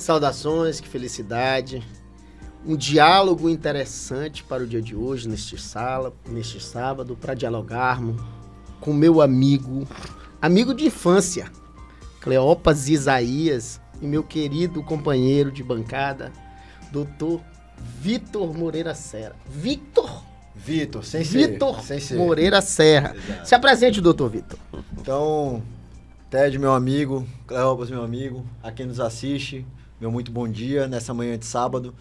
Saudações, que felicidade. Um diálogo interessante para o dia de hoje, neste sábado, para dialogarmos com meu amigo de infância, Cleópas Isaías, e meu querido companheiro de bancada, doutor Vitor Moreira Serra. Vitor, sem ser. Moreira Serra. Exato. Se apresente, doutor Vitor. Então, Ted, meu amigo, Cleópas, meu amigo, a quem nos assiste, meu muito bom dia nessa manhã de sábado.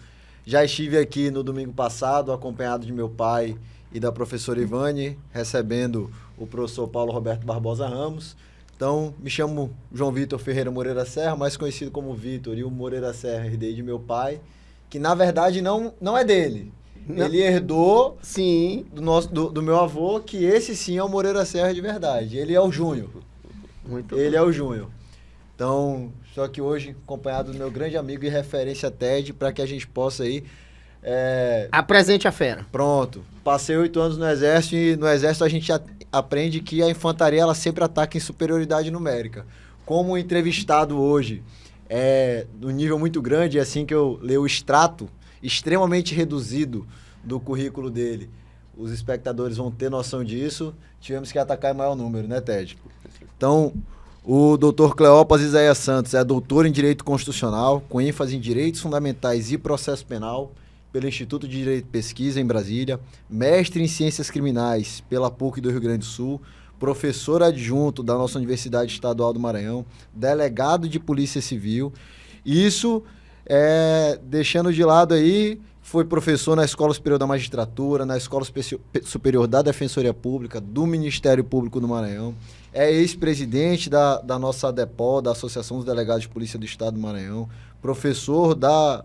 Já estive aqui no domingo passado, acompanhado de meu pai e da professora Ivane, recebendo o professor Paulo Roberto Barbosa Ramos. Então, me chamo João Vitor Ferreira Moreira Serra, mais conhecido como Vitor, e o Moreira Serra herdei de meu pai, que na verdade não é dele. Não. Ele herdou sim do meu avô, que esse sim é o Moreira Serra de verdade. Ele é o Júnior. Ele é o Júnior. Então, estou aqui hoje acompanhado do meu grande amigo e referência TED, para que a gente possa aí... Apresente a fera. Pronto. Passei 8 anos no Exército, e no Exército a gente aprende que a infantaria ela sempre ataca em superioridade numérica. Como o entrevistado hoje é do nível muito grande, é assim que eu leio o extrato extremamente reduzido do currículo dele, os espectadores vão ter noção disso, tivemos que atacar em maior número, né, Ted? Então... O doutor Cleópas Isaías Santos é doutor em Direito Constitucional, com ênfase em Direitos Fundamentais e Processo Penal, pelo Instituto de Direito e Pesquisa, em Brasília, mestre em Ciências Criminais pela PUC do Rio Grande do Sul, professor adjunto da nossa Universidade Estadual do Maranhão, delegado de Polícia Civil. Isso, deixando de lado aí, foi professor na Escola Superior da Magistratura, na Escola Superior da Defensoria Pública, do Ministério Público do Maranhão. É ex-presidente da nossa ADEPOL, da Associação dos Delegados de Polícia do Estado do Maranhão, professor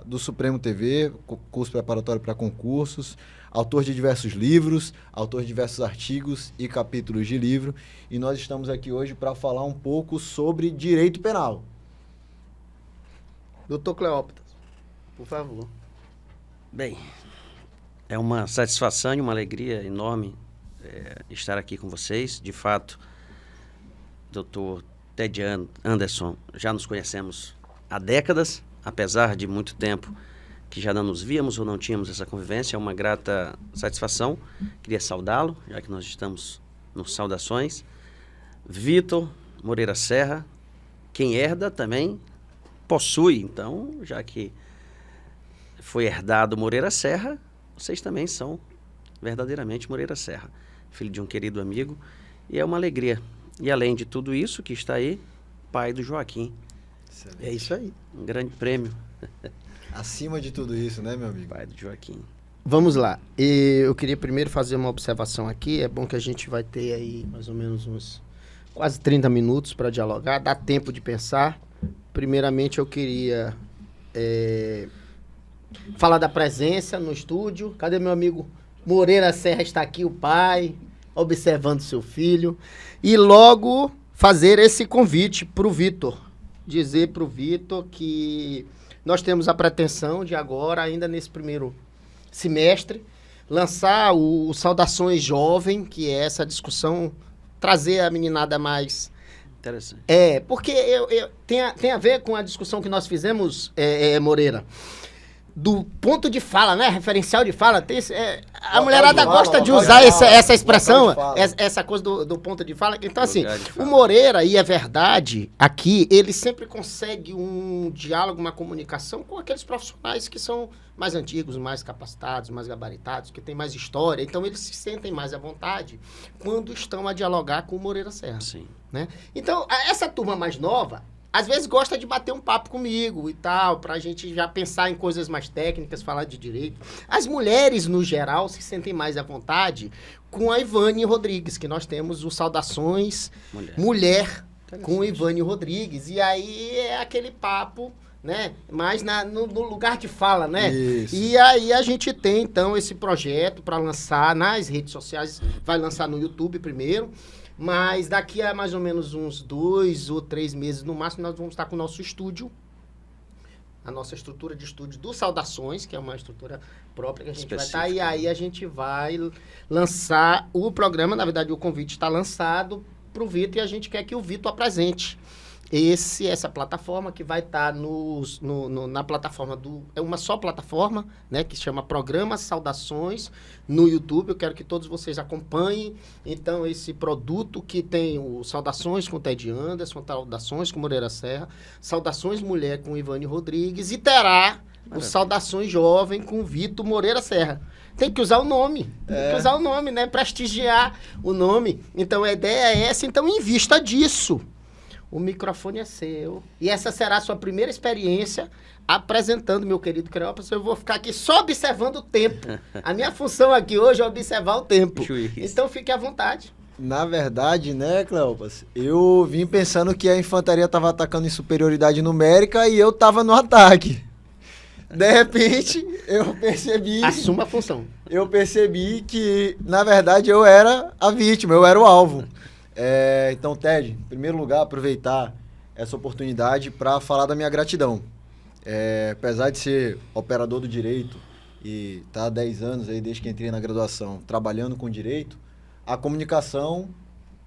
do Supremo TV, curso preparatório para concursos, autor de diversos livros, autor de diversos artigos e capítulos de livro. E nós estamos aqui hoje para falar um pouco sobre direito penal. Doutor Cleópas, por favor. Bem, é uma satisfação e uma alegria enorme estar aqui com vocês. De fato, Dr. Ted Anderson, já nos conhecemos há décadas, apesar de muito tempo que já não nos víamos ou não tínhamos essa convivência. É uma grata satisfação. Queria saudá-lo, já que nós estamos nos saudações. Vitor Moreira Serra, quem herda também possui, então, já que foi herdado Moreira Serra, vocês também são verdadeiramente Moreira Serra, filho de um querido amigo, e é uma alegria. E além de tudo isso que está aí, pai do Joaquim. É isso aí. Um grande prêmio. Acima de tudo isso, né, meu amigo? Pai do Joaquim. Vamos lá. Eu queria primeiro fazer uma observação aqui. É bom que a gente vai ter aí mais ou menos uns quase 30 minutos para dialogar. Dá tempo de pensar. Primeiramente, eu queria falar da presença no estúdio. Cadê meu amigo Moreira Serra? Está aqui, o pai, observando seu filho. E logo fazer esse convite para o Vitor. Dizer para o Vitor que nós temos a pretensão de agora, ainda nesse primeiro semestre, lançar o Saudações Jovem, que é essa discussão, trazer a meninada mais... Interessante. Porque tem a ver com a discussão que nós fizemos, Moreira, do ponto de fala, né? Referencial de fala. A mulherada gosta de usar essa expressão, essa coisa do ponto de fala. Então, assim, o Moreira, e é verdade, aqui, ele sempre consegue um diálogo, uma comunicação com aqueles profissionais que são mais antigos, mais capacitados, mais gabaritados, que têm mais história. Então, eles se sentem mais à vontade quando estão a dialogar com o Moreira Serra. Sim. Né? Então, essa turma mais nova, às vezes gosta de bater um papo comigo e tal, pra gente já pensar em coisas mais técnicas, falar de direito. As mulheres, no geral, se sentem mais à vontade com a Ivane Rodrigues, que nós temos o Saudações Mulher com Ivane Rodrigues. E aí é aquele papo, né? Mais no lugar de fala, né? Isso. E aí a gente tem, então, esse projeto para lançar nas redes sociais. Vai lançar no YouTube primeiro. Mas daqui a mais ou menos uns 2 ou 3 meses, no máximo, nós vamos estar com o nosso estúdio, a nossa estrutura de estúdio do Saudações, que é uma estrutura própria que a gente específica. Vai estar, e aí a gente vai lançar o programa. Na verdade, o convite está lançado para o Vitor, e a gente quer que o Vitor apresente essa plataforma que vai estar na plataforma é uma só plataforma, né, que se chama Programa Saudações no YouTube. Eu quero que todos vocês acompanhem, então, esse produto que tem o Saudações com Ted Anderson, Saudações com Moreira Serra, Saudações Mulher com Ivane Rodrigues e terá o Saudações Jovem com Vitor Moreira Serra. Tem que usar o nome, né, prestigiar o nome. Então, a ideia é essa, então invista disso. O microfone é seu. E essa será a sua primeira experiência apresentando, meu querido Cleópas. Eu vou ficar aqui só observando o tempo. A minha função aqui hoje é observar o tempo. Então, fique à vontade. Na verdade, né, Cleópas, eu vim pensando que a infantaria estava atacando em superioridade numérica e eu estava no ataque. De repente, eu percebi... Assuma a função. Eu percebi que, na verdade, eu era a vítima, eu era o alvo. Então, Ted, em primeiro lugar, aproveitar essa oportunidade para falar da minha gratidão. Apesar de ser operador do direito e estar há 10 anos, aí, desde que entrei na graduação, trabalhando com direito, a comunicação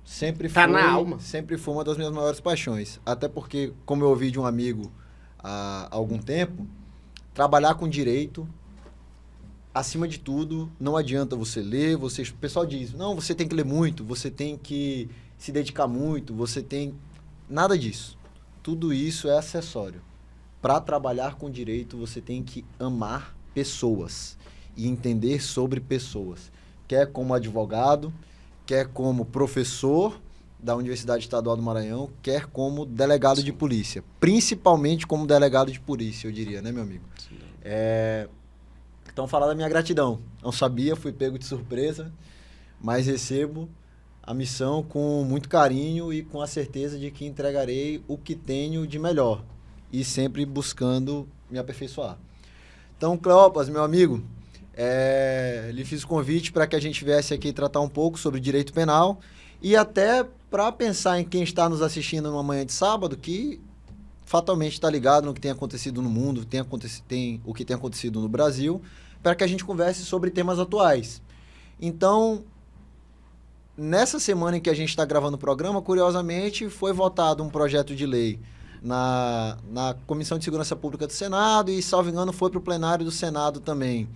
sempre na alma. Sempre foi uma das minhas maiores paixões. Até porque, como eu ouvi de um amigo há algum tempo, trabalhar com direito, acima de tudo, não adianta você ler, o pessoal diz, não, você tem que ler muito, você tem que se dedicar muito, você tem... Nada disso. Tudo isso é acessório. Para trabalhar com direito, você tem que amar pessoas e entender sobre pessoas. Quer como advogado, quer como professor da Universidade Estadual do Maranhão, quer como delegado de polícia. Principalmente como delegado de polícia, eu diria, né, meu amigo? Então, falar da minha gratidão. Não sabia, fui pego de surpresa, mas recebo a missão com muito carinho e com a certeza de que entregarei o que tenho de melhor e sempre buscando me aperfeiçoar. Então, Cleópas, meu amigo, lhe fiz o convite para que a gente viesse aqui tratar um pouco sobre direito penal e até para pensar em quem está nos assistindo numa manhã de sábado que fatalmente está ligado no que tem acontecido no mundo, o que tem acontecido no Brasil, para que a gente converse sobre temas atuais. Então, nessa semana em que a gente está gravando o programa, curiosamente, foi votado um projeto de lei na Comissão de Segurança Pública do Senado e, salvo engano, foi para o plenário do Senado também,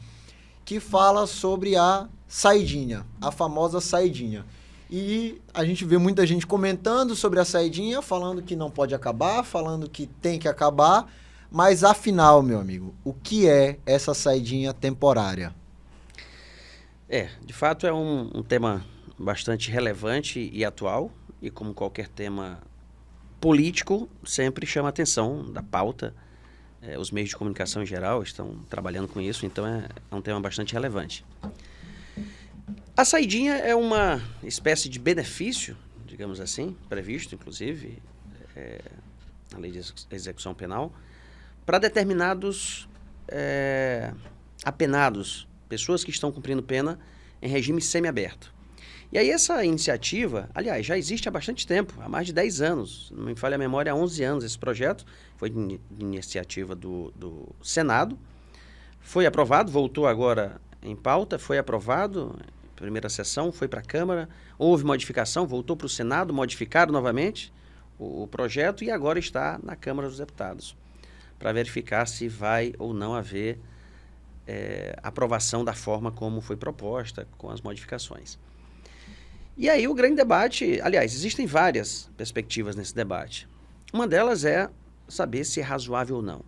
que fala sobre a saidinha, a famosa saidinha. E a gente vê muita gente comentando sobre a saidinha, falando que não pode acabar, falando que tem que acabar, mas afinal, meu amigo, o que é essa saidinha temporária? De fato é um tema bastante relevante e atual, e como qualquer tema político, sempre chama a atenção da pauta. Os meios de comunicação em geral estão trabalhando com isso, então é um tema bastante relevante. A saidinha é uma espécie de benefício, digamos assim, previsto, inclusive, na lei de execução penal, para determinados apenados, pessoas que estão cumprindo pena em regime semiaberto. E aí essa iniciativa, aliás, já existe há bastante tempo, há mais de 10 anos, não me falha a memória, há 11 anos esse projeto, foi de iniciativa do Senado, foi aprovado, voltou agora em pauta, foi aprovado, primeira sessão, foi para a Câmara, houve modificação, voltou para o Senado, modificaram novamente o projeto e agora está na Câmara dos Deputados, para verificar se vai ou não haver aprovação da forma como foi proposta, com as modificações. E aí o grande debate, aliás, existem várias perspectivas nesse debate. Uma delas é saber se é razoável ou não,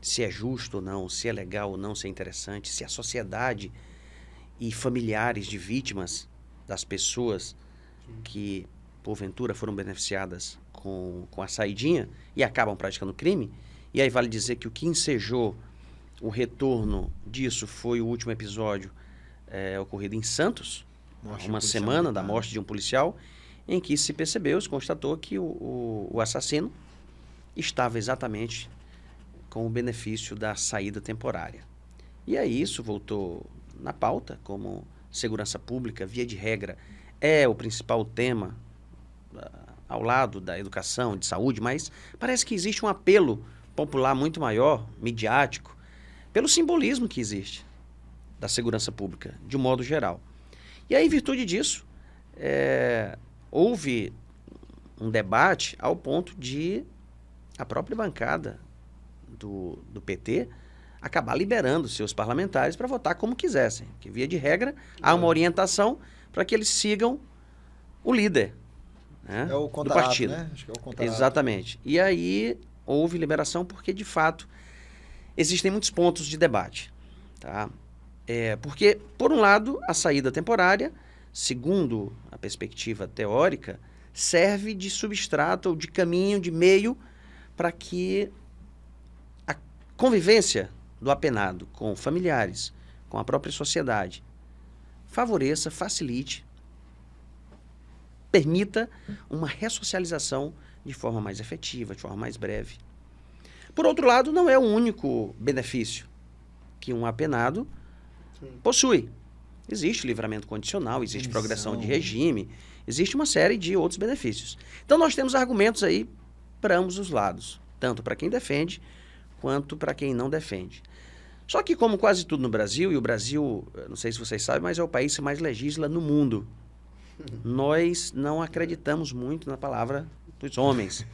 se é justo ou não, se é legal ou não, se é interessante, se a sociedade e familiares de vítimas das pessoas que, porventura, foram beneficiadas com a saidinha e acabam praticando crime. E aí vale dizer que o que ensejou o retorno disso foi o último episódio ocorrido em Santos, uma semana da morte de um policial, em que se percebeu, se constatou que o assassino estava exatamente com o benefício da saída temporária. E aí isso voltou na pauta, como segurança pública, via de regra, é o principal tema ao lado da educação, de saúde, mas parece que existe um apelo popular muito maior, midiático, pelo simbolismo que existe da segurança pública, de um modo geral. E aí, em virtude disso, houve um debate ao ponto de a própria bancada do PT acabar liberando seus parlamentares para votar como quisessem. Que, via de regra, há uma orientação para que eles sigam o líder, né, É o do contrato, partido. né? Acho que é o contrato. Exatamente. E aí houve liberação porque, de fato, existem muitos pontos de debate. Tá? Porque, por um lado, a saída temporária, segundo a perspectiva teórica, serve de substrato ou de caminho, de meio, para que a convivência do apenado com familiares, com a própria sociedade, favoreça, facilite, permita uma ressocialização de forma mais efetiva, de forma mais breve. Por outro lado, não é o único benefício que um apenado possui. Existe livramento condicional, existe progressão de regime, existe uma série de outros benefícios. Então, nós temos argumentos aí para ambos os lados, tanto para quem defende, quanto para quem não defende. Só que, como quase tudo no Brasil, e o Brasil, não sei se vocês sabem, mas é o país que mais legisla no mundo. Nós não acreditamos muito na palavra dos homens,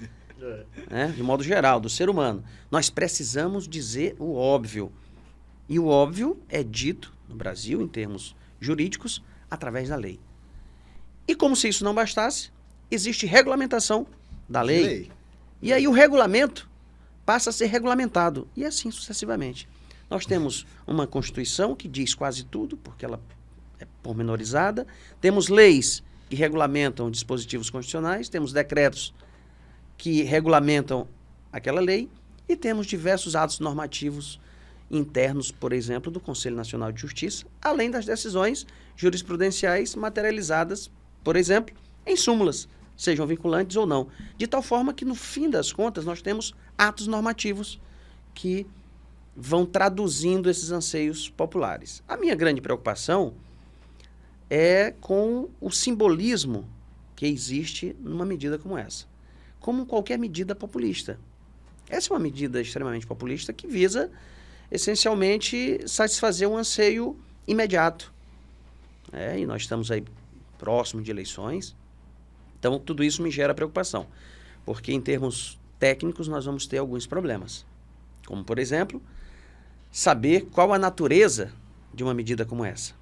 né? De modo geral, do ser humano. Nós precisamos dizer o óbvio. E o óbvio é dito no Brasil, em termos jurídicos, através da lei. E como se isso não bastasse, existe regulamentação da lei. E aí o regulamento passa a ser regulamentado. E assim sucessivamente. Nós temos uma Constituição que diz quase tudo, porque ela é pormenorizada. Temos leis que regulamentam dispositivos constitucionais. Temos decretos que regulamentam aquela lei. E temos diversos atos normativos internos, por exemplo, do Conselho Nacional de Justiça, além das decisões jurisprudenciais materializadas, por exemplo, em súmulas, sejam vinculantes ou não. De tal forma que, no fim das contas, nós temos atos normativos que vão traduzindo esses anseios populares. A minha grande preocupação é com o simbolismo que existe numa medida como essa. Como qualquer medida populista. Essa é uma medida extremamente populista que visa, essencialmente, satisfazer um anseio imediato. E nós estamos aí próximo de eleições. Então, tudo isso me gera preocupação. Porque, em termos técnicos, nós vamos ter alguns problemas. Como, por exemplo, saber qual a natureza de uma medida como essa.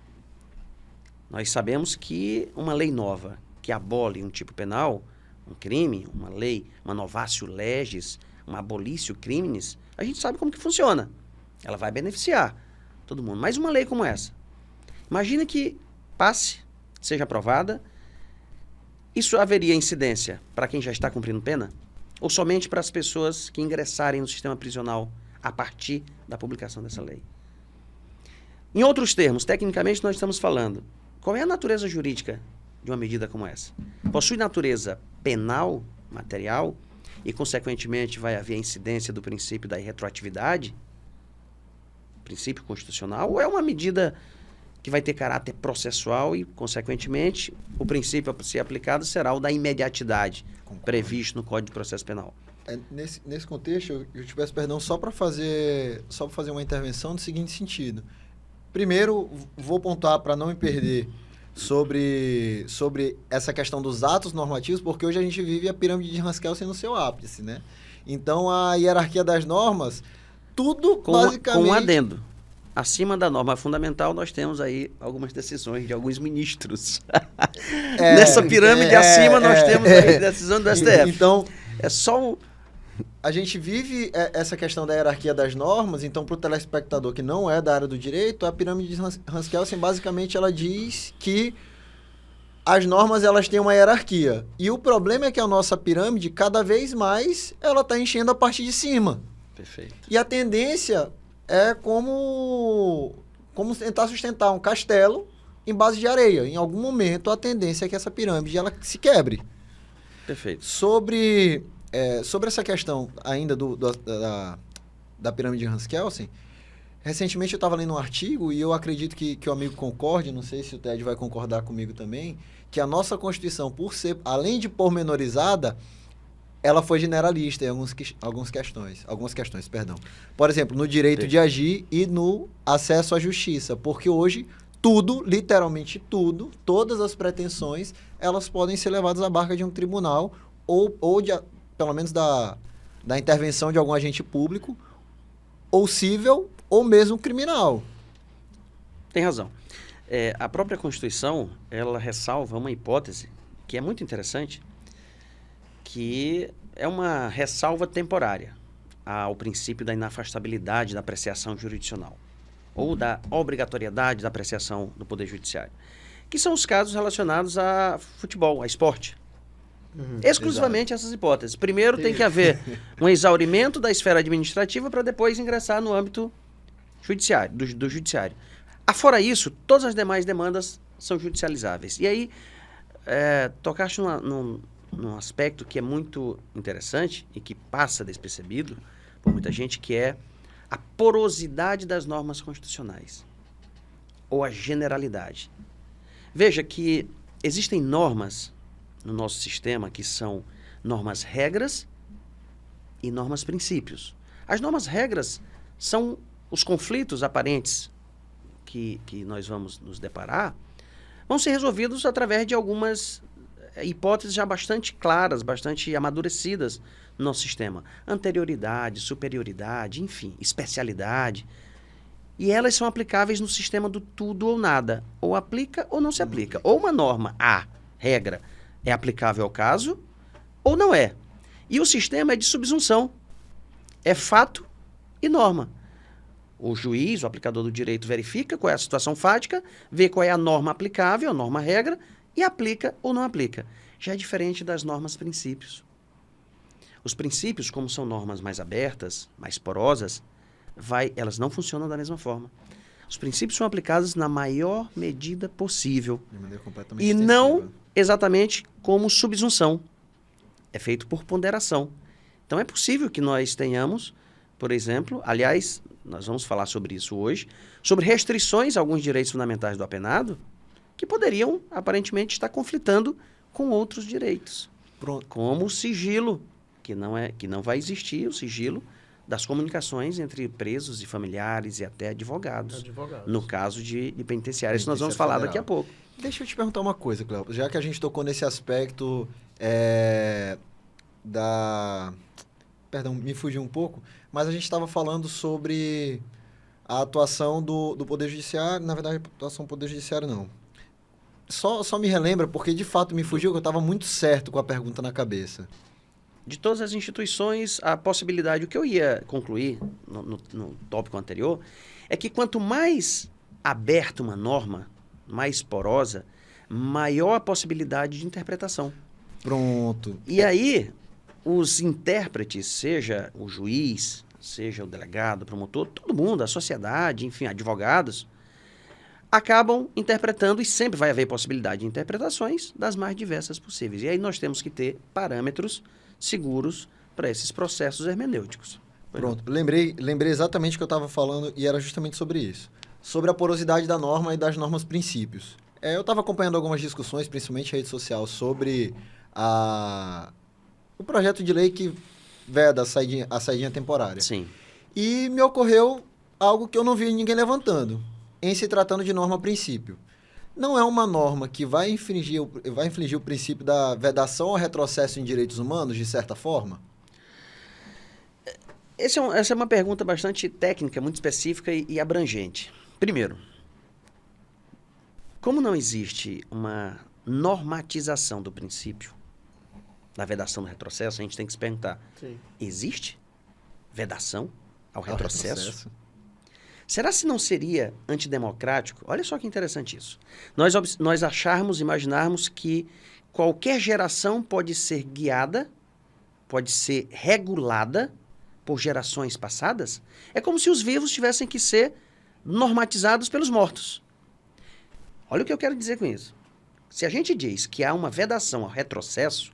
Nós sabemos que uma lei nova que abole um tipo penal, um crime, uma lei, uma novatio legis, uma abolitio criminis, a gente sabe como que funciona. Ela vai beneficiar todo mundo. Mas uma lei como essa, imagina que passe, seja aprovada, isso haveria incidência para quem já está cumprindo pena? Ou somente para as pessoas que ingressarem no sistema prisional a partir da publicação dessa lei? Em outros termos, tecnicamente, nós estamos falando, qual é a natureza jurídica de uma medida como essa? Possui natureza penal, material, e, consequentemente, vai haver a incidência do princípio da irretroatividade, princípio constitucional, ou é uma medida que vai ter caráter processual e, consequentemente, o princípio a ser aplicado será o da imediatidade, previsto no Código de Processo Penal? Nesse contexto, eu te peço perdão só para fazer uma intervenção no seguinte sentido. Primeiro, vou pontuar para não me perder sobre essa questão dos atos normativos, porque hoje a gente vive a pirâmide de Hans-Kelsen no seu ápice, né? Então, a hierarquia das normas, tudo basicamente... Com um adendo. Acima da norma fundamental, nós temos aí algumas decisões de alguns ministros. Nessa pirâmide acima, nós temos aí decisão do STF. Então, é só a gente vive essa questão da hierarquia das normas. Então, para o telespectador que não é da área do direito, a pirâmide de Hans-Kelsen, basicamente, ela diz que as normas, elas têm uma hierarquia. E o problema é que a nossa pirâmide, cada vez mais, ela está enchendo a parte de cima. Perfeito. E a tendência é como tentar sustentar um castelo em base de areia. Em algum momento, a tendência é que essa pirâmide ela se quebre. Perfeito. Sobre essa questão ainda da pirâmide de Hans-Kelsen, recentemente eu estava lendo um artigo e eu acredito que o amigo concorde, não sei se o Ted vai concordar comigo também, que a nossa Constituição, por ser, além de pormenorizada, ela foi generalista em algumas questões. Por exemplo, no direito de agir e no acesso à justiça. Porque hoje, tudo, literalmente tudo, todas as pretensões, elas podem ser levadas à barca de um tribunal pelo menos da intervenção de algum agente público, ou civil, ou mesmo criminal. Tem razão. A própria Constituição, ela ressalva uma hipótese que é muito interessante, que é uma ressalva temporária ao princípio da inafastabilidade da apreciação jurisdicional ou da obrigatoriedade da apreciação do Poder Judiciário, que são os casos relacionados a futebol, a esporte. Exclusivamente essas hipóteses. Primeiro tem que haver um exaurimento da esfera administrativa para depois ingressar no âmbito judiciário, do judiciário. Afora isso, todas as demais demandas são judicializáveis. E aí, tocaste num aspecto que é muito interessante e que passa despercebido por muita gente, que é a porosidade das normas constitucionais, ou a generalidade. Veja que existem normas no nosso sistema que são normas-regras e normas-princípios. As normas-regras são os conflitos aparentes que nós vamos nos deparar, vão ser resolvidos através de algumas hipóteses já bastante claras, bastante amadurecidas no nosso sistema. Anterioridade, superioridade, enfim, especialidade. E elas são aplicáveis no sistema do tudo ou nada. Ou aplica ou não se aplica. Ou uma norma, regra, é aplicável ao caso, ou não é. E o sistema é de subsunção. É fato e norma. O juiz, o aplicador do direito, verifica qual é a situação fática, vê qual é a norma aplicável, a norma-regra, e aplica ou não aplica. Já é diferente das normas-princípios. Os princípios, como são normas mais abertas, mais porosas, elas não funcionam da mesma forma. Os princípios são aplicados na maior medida possível. De maneira completamente extensiva. Não exatamente como subsunção. É feito por ponderação. Então é possível que nós tenhamos, por exemplo, aliás, nós vamos falar sobre isso hoje, sobre restrições a alguns direitos fundamentais do apenado que poderiam, aparentemente, estar conflitando com outros direitos. Pronto. Como o sigilo, que não vai existir o sigilo das comunicações entre presos e familiares e até advogados. No caso de penitenciária. Isso nós vamos falar daqui a pouco. Deixa eu te perguntar uma coisa, Cléo. Já que a gente tocou nesse aspecto Perdão, me fugiu um pouco, mas a gente estava falando sobre a atuação do Poder Judiciário. Na verdade, a atuação do Poder Judiciário não. Só me relembra, porque de fato me fugiu, que eu estava muito certo com a pergunta na cabeça. De todas as instituições, a possibilidade, o que eu ia concluir no tópico anterior, é que quanto mais aberta uma norma, mais porosa, maior a possibilidade de interpretação. Pronto. E aí, os intérpretes, seja o juiz, seja o delegado, o promotor, todo mundo, a sociedade, enfim, advogados, acabam interpretando, e sempre vai haver possibilidade de interpretações das mais diversas possíveis. E aí nós temos que ter parâmetros seguros para esses processos hermenêuticos. Pronto, lembrei exatamente o que eu estava falando e era justamente sobre isso. Sobre a porosidade da norma e das normas princípios. Eu estava acompanhando algumas discussões, principalmente em rede social, sobre o projeto de lei que veda a saidinha temporária. Sim. E me ocorreu algo que eu não vi ninguém levantando, em se tratando de norma-princípio. Não é uma norma que vai infringir o princípio da vedação ou retrocesso em direitos humanos, de certa forma? Essa é uma pergunta bastante técnica, muito específica e abrangente. Primeiro, como não existe uma normatização do princípio da vedação do retrocesso, a gente tem que se perguntar, existe vedação ao retrocesso? Será se não seria antidemocrático? Olha só que interessante isso. Nós imaginarmos que qualquer geração pode ser guiada, pode ser regulada por gerações passadas? É como se os vivos tivessem que ser normatizados pelos mortos. Olha o que eu quero dizer com isso. Se a gente diz que há uma vedação ao retrocesso,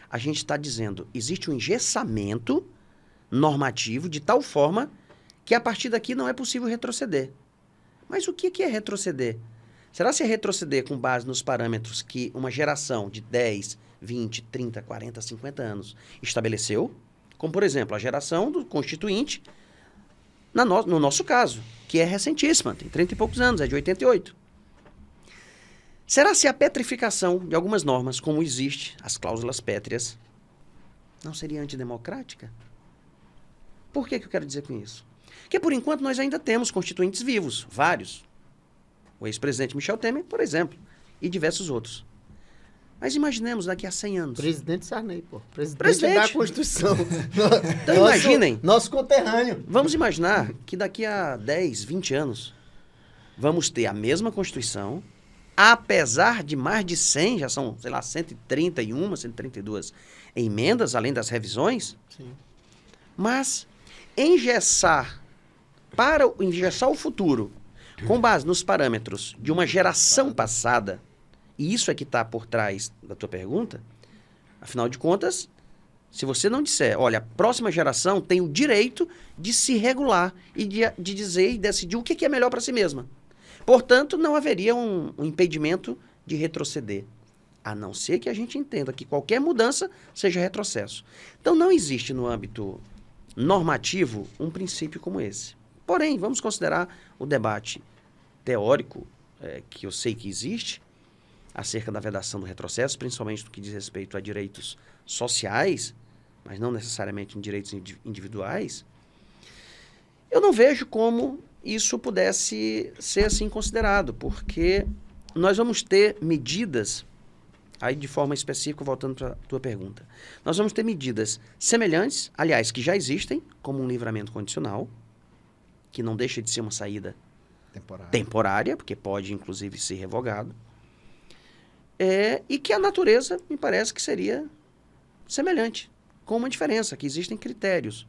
a gente está dizendo existe um engessamento normativo de tal forma que a partir daqui não é possível retroceder. Mas o que é retroceder? Será se é retroceder com base nos parâmetros que uma geração de 10, 20, 30, 40, 50 anos estabeleceu? Como, por exemplo, a geração do Constituinte, no nosso caso, que é recentíssima, tem 30 e poucos anos, é de 88. Será se a petrificação de algumas normas, como existe, as cláusulas pétreas, não seria antidemocrática? Por que eu quero dizer com isso? Porque, por enquanto, nós ainda temos constituintes vivos, vários. O ex-presidente Michel Temer, por exemplo, e diversos outros. Mas imaginemos daqui a 100 anos. Presidente Sarney, pô. Presidente da Constituição. Então imaginem. Nosso conterrâneo. Vamos imaginar que daqui a 10, 20 anos, vamos ter a mesma Constituição, apesar de mais de 100, já são, sei lá, 131, 132 emendas, além das revisões. Sim. Mas engessar o futuro com base nos parâmetros de uma geração passada, e isso é que está por trás da tua pergunta, afinal de contas, se você não disser, olha, a próxima geração tem o direito de se regular e de dizer e decidir o que é melhor para si mesma. Portanto, não haveria um impedimento de retroceder, a não ser que a gente entenda que qualquer mudança seja retrocesso. Então, não existe no âmbito normativo um princípio como esse. Porém, vamos considerar o debate teórico, que eu sei que existe, acerca da vedação do retrocesso, principalmente no que diz respeito a direitos sociais, mas não necessariamente em direitos individuais. Eu não vejo como isso pudesse ser assim considerado, porque nós vamos ter medidas, aí de forma específica, voltando para a tua pergunta, nós vamos ter medidas semelhantes, aliás, que já existem, como um livramento condicional, que não deixa de ser uma saída temporária, porque pode, inclusive, ser revogado, e que a natureza, me parece que seria semelhante, com uma diferença, que existem critérios.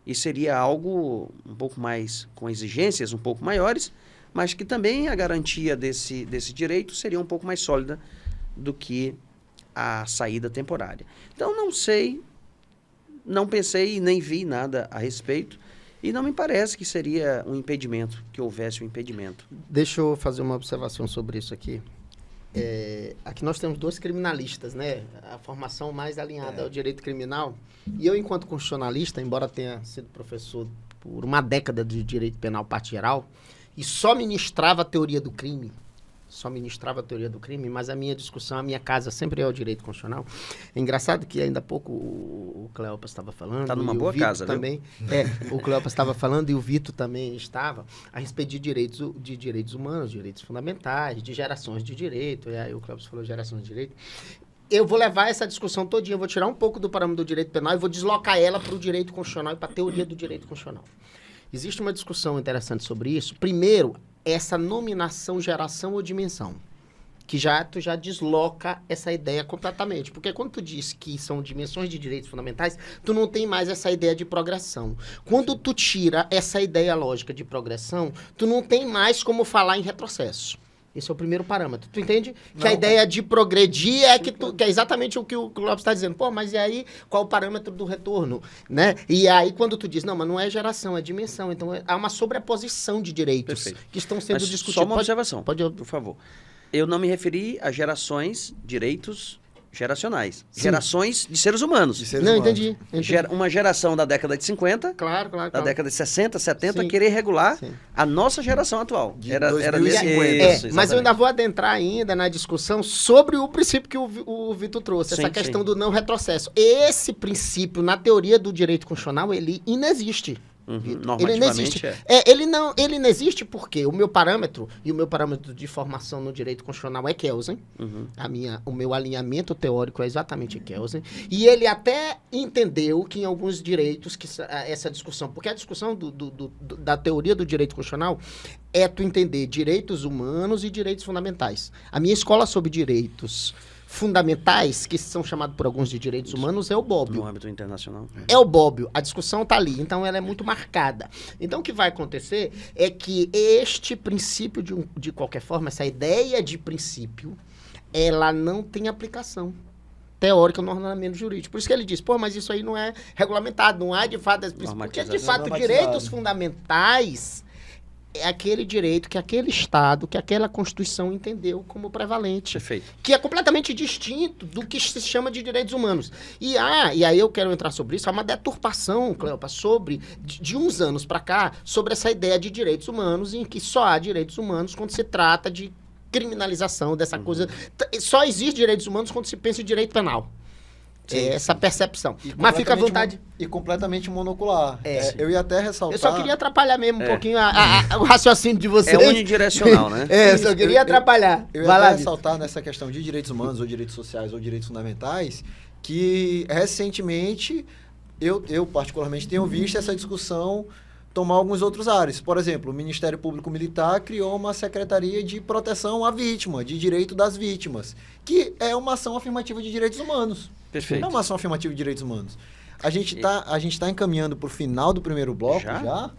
E seria algo um pouco mais, com exigências um pouco maiores, mas que também a garantia desse direito seria um pouco mais sólida do que a saída temporária. Então, não sei, não pensei e nem vi nada a respeito, e não me parece que seria um impedimento, que houvesse um impedimento. Deixa eu fazer uma observação sobre isso aqui. Aqui nós temos 2 criminalistas, né? A formação mais alinhada ao direito criminal. E eu, enquanto constitucionalista, embora tenha sido professor por uma década de direito penal parte geral, e só ministrava a teoria do crime, mas a minha discussão, a minha casa sempre é o direito constitucional. É engraçado que ainda há pouco o Cleopas estava falando. Está numa boa casa, também, viu? O Cleopas estava falando e o Vitor também estava a respeito de direitos humanos, direitos fundamentais, de gerações de direito. E aí o Cleopas falou gerações de direito. Eu vou levar essa discussão todinha, eu vou tirar um pouco do parâmetro do direito penal e vou deslocar ela para o direito constitucional e para a teoria do direito constitucional. Existe uma discussão interessante sobre isso. Primeiro, essa nominação, geração ou dimensão, que tu já desloca essa ideia completamente. Porque quando tu diz que são dimensões de direitos fundamentais, tu não tem mais essa ideia de progressão. Quando tu tira essa ideia lógica de progressão, tu não tem mais como falar em retrocesso. Esse é o primeiro parâmetro. Tu entende? Que a ideia de progredir que é exatamente o que o Cleopas está dizendo. Pô, mas e aí, qual o parâmetro do retorno? Né? E aí, quando tu diz, não, mas não é geração, é dimensão. Então, há uma sobreposição de direitos que estão sendo discutidos. Só uma observação, por favor. Eu não me referi a gerações, direitos geracionais. Sim. Gerações de seres humanos. Entendi. Uma geração da década de 50, claro. da década de 60, 70, querer regular a nossa geração atual. Era 2050. Mas eu ainda vou adentrar ainda na discussão sobre o princípio que o Vitor trouxe, essa questão do não retrocesso. Esse princípio, na teoria do direito constitucional, ele inexiste. Ele não existe. Ele não existe porque o meu parâmetro, e o meu parâmetro de formação no direito constitucional é Kelsen. O meu alinhamento teórico é exatamente Kelsen. E ele até entendeu que em alguns direitos, essa discussão, porque a discussão da teoria do direito constitucional é tu entender direitos humanos e direitos fundamentais. A minha escola sobre direitos fundamentais, que são chamados por alguns de direitos humanos, é o Bobbio. No âmbito internacional. É o Bobbio. A discussão está ali. Então, ela é muito marcada. Então, o que vai acontecer é que este princípio, de qualquer forma, essa ideia de princípio, ela não tem aplicação teórica no ordenamento jurídico. Por isso que ele diz, mas isso aí não é regulamentado, não há de fato... Porque, de fato, direitos fundamentais é aquele direito que aquele Estado, que aquela Constituição entendeu como prevalente. Perfeito. Que é completamente distinto do que se chama de direitos humanos. E aí eu quero entrar sobre isso, há uma deturpação, Cleopas, de uns anos para cá, sobre essa ideia de direitos humanos, em que só há direitos humanos quando se trata de criminalização dessa coisa. Só existe direitos humanos quando se pensa em direito penal. Essa percepção. Mas fica à vontade. E completamente monocular. Eu ia até ressaltar... Eu só queria atrapalhar mesmo um pouquinho o raciocínio de vocês. É unidirecional, né? Eu só queria atrapalhar. Eu ia até ressaltar nessa questão de direitos humanos, ou direitos sociais, ou direitos fundamentais, que recentemente eu particularmente tenho visto essa discussão tomar alguns outros ares. Por exemplo, o Ministério Público Militar criou uma Secretaria de Proteção à Vítima, de Direito das Vítimas, que é uma ação afirmativa de direitos humanos. Perfeito. É uma ação afirmativa de direitos humanos. A gente tá encaminhando pro final do primeiro bloco já?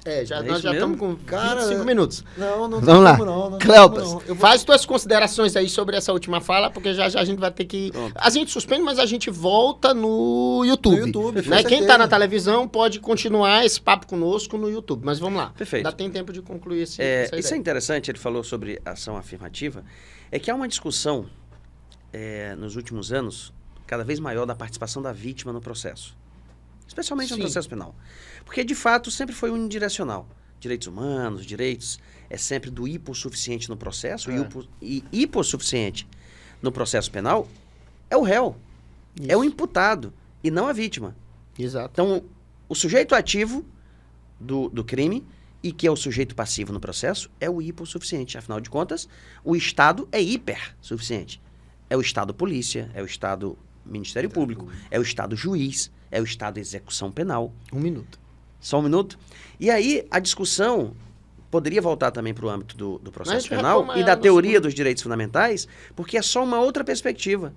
Nós já estamos com 25 minutos. Não Vamos lá. Não Cleopas, faz tuas considerações aí sobre essa última fala, porque já a gente vai ter que... Pronto. A gente suspende, mas a gente volta no YouTube. No YouTube, né? Quem tá na televisão pode continuar esse papo conosco no YouTube, mas vamos lá. Perfeito. Ainda tem tempo de concluir essa ideia. Isso é interessante, ele falou sobre ação afirmativa, é que há uma discussão nos últimos anos, cada vez maior, da participação da vítima no processo. Especialmente no processo penal. Porque, de fato, sempre foi unidirecional. Direitos humanos, direitos, é sempre do hipossuficiente no processo, e hipossuficiente no processo penal é o réu, é o imputado, e não a vítima. Exato. Então, o sujeito ativo do crime, e que é o sujeito passivo no processo, é o hipossuficiente. Afinal de contas, o Estado é hipersuficiente. É o Estado polícia, é o Estado Ministério Público, é o Estado juiz, é o Estado execução penal. 1 minuto. Só 1 minuto? E aí, a discussão poderia voltar também para o âmbito do processo penal e da teoria dos direitos fundamentais, porque é só uma outra perspectiva.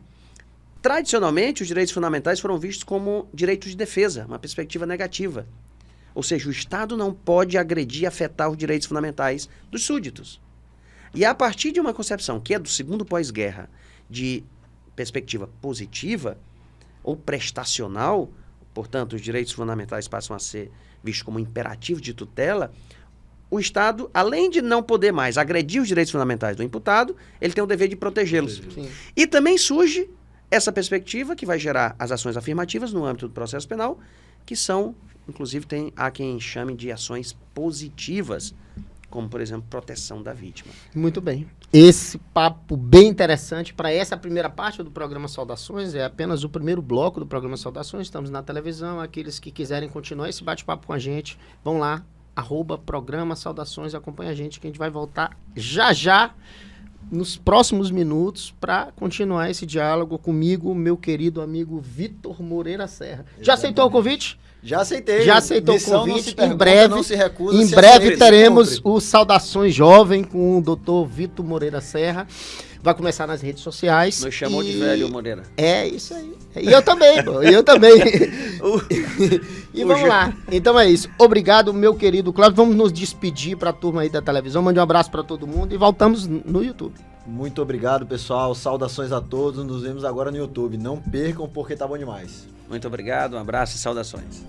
Tradicionalmente, os direitos fundamentais foram vistos como direitos de defesa, uma perspectiva negativa. Ou seja, o Estado não pode agredir e afetar os direitos fundamentais dos súditos. E a partir de uma concepção que é do segundo pós-guerra, de perspectiva positiva ou prestacional, portanto, os direitos fundamentais passam a ser vistos como imperativo de tutela, o Estado, além de não poder mais agredir os direitos fundamentais do imputado, ele tem o dever de protegê-los. E também surge essa perspectiva que vai gerar as ações afirmativas no âmbito do processo penal, que são, inclusive, há quem chame de ações positivas, como, por exemplo, proteção da vítima. Muito bem. Esse papo bem interessante para essa primeira parte do programa Saudações, é apenas o primeiro bloco do programa Saudações, estamos na televisão, aqueles que quiserem continuar esse bate-papo com a gente, vão lá, @programa Saudações, acompanha a gente que a gente vai voltar já nos próximos minutos para continuar esse diálogo comigo, meu querido amigo Vitor Moreira Serra. Já aceitou o convite? Já aceitei. Já aceitou o Missão convite. não se pergunta, em breve, não se recusa, em se breve aceita, teremos se cumpre. o Saudações Jovem com o Dr. Vitor Moreira Serra. Vai começar nas redes sociais. Nos chamou de velho, Moreira. É isso aí. E eu também, pô. E eu também. E vamos lá. Então é isso. Obrigado, meu querido Cláudio. Vamos nos despedir para a turma aí da televisão. Mande um abraço para todo mundo e voltamos no YouTube. Muito obrigado, pessoal. Saudações a todos. Nos vemos agora no YouTube. Não percam, porque tá bom demais. Muito obrigado, um abraço e saudações.